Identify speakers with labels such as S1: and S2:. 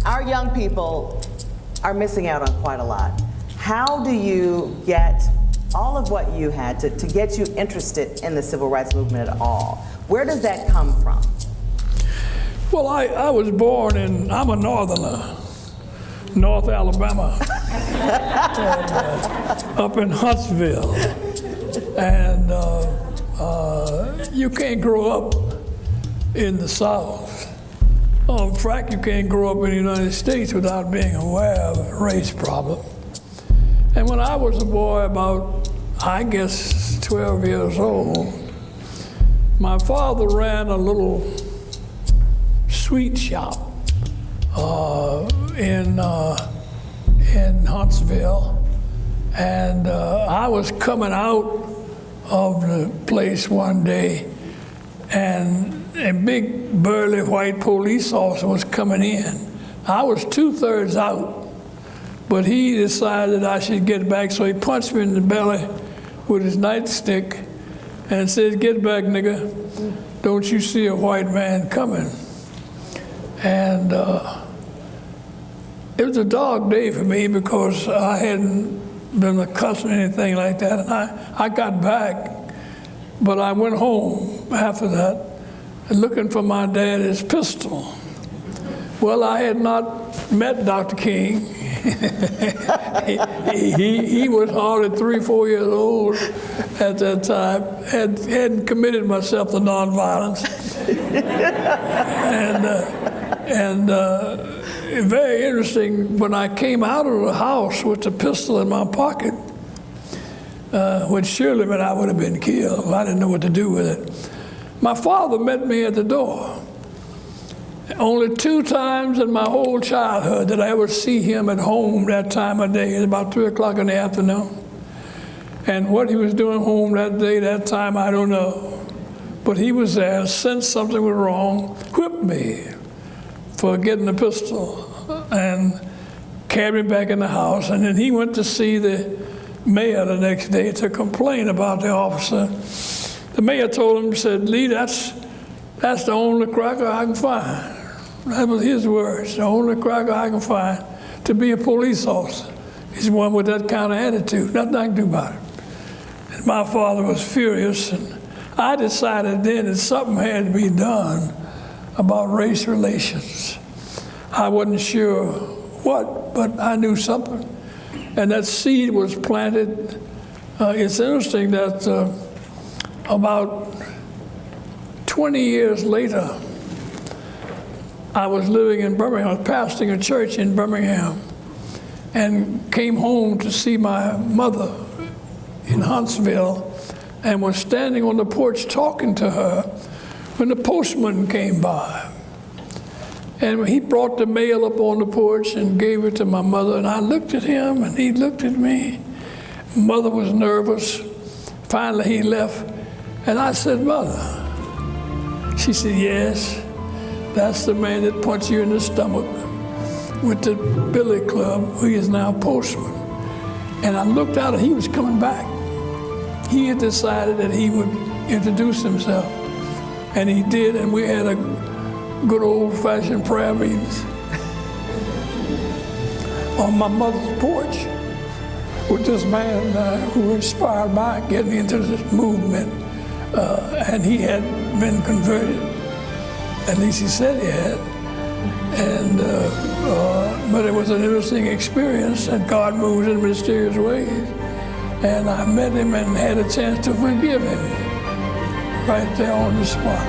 S1: our young people are missing out on quite a lot. How do you get all of what you had to get you interested in the civil rights movement at all? Where does that come from?
S2: Well, I was born in, I'm a northerner, North Alabama, and, up in Huntsville. And you can't grow up in the South. In fact, you can't grow up in the United States without being aware of a race problem. And when I was a boy, about, I guess, 12 years old, my father ran a little sweet shop in Huntsville. And I was coming out of the place one day, and a big burly white police officer was coming in. I was 2/3 out, but he decided I should get back, so he punched me in the belly with his nightstick and said, "Get back, nigga. Don't you see a white man coming?" And it was a dark day for me because I hadn't been accustomed to anything like that. And I got back, but I went home after that looking for my daddy's pistol. Well, I had not met Dr. King. he was hardly 3 or 4 years old at that time, hadn't committed myself to nonviolence. and very interesting, when I came out of the house with the pistol in my pocket, which surely meant I would have been killed. I didn't know what to do with it. My father met me at the door. Only 2 times in my whole childhood did I ever see him at home that time of day. It was about 3 o'clock in the afternoon. And what he was doing home that day, that time, I don't know. But he was there, sensed something was wrong, whipped me for getting the pistol, and carried me back in the house. And then he went to see the mayor the next day to complain about the officer. The mayor told him, said, "Lee, that's the only cracker I can find." That was his words, the only cracker I can find to be a police officer. He's one with that kind of attitude, nothing I can do about it. And my father was furious, and I decided then that something had to be done about race relations. I wasn't sure what, but I knew something. And that seed was planted. It's interesting that about 20 years later, I was living in Birmingham. I was pastoring a church in Birmingham, and came home to see my mother in Huntsville, and was standing on the porch talking to her when the postman came by. And he brought the mail up on the porch and gave it to my mother, and I looked at him and he looked at me. Mother was nervous. Finally he left, and I said, "Mother." She said, "Yes, that's the man that punched you in the stomach with the billy club, who is now postman." And I looked out and he was coming back. He had decided that he would introduce himself, and he did, and we had a good old-fashioned prayer meetings on my mother's porch with this man who inspired my getting into this movement, and he had been converted. At least he said he had. And but it was an interesting experience, and God moves in mysterious ways. And I met him and had a chance to forgive him right there on the spot.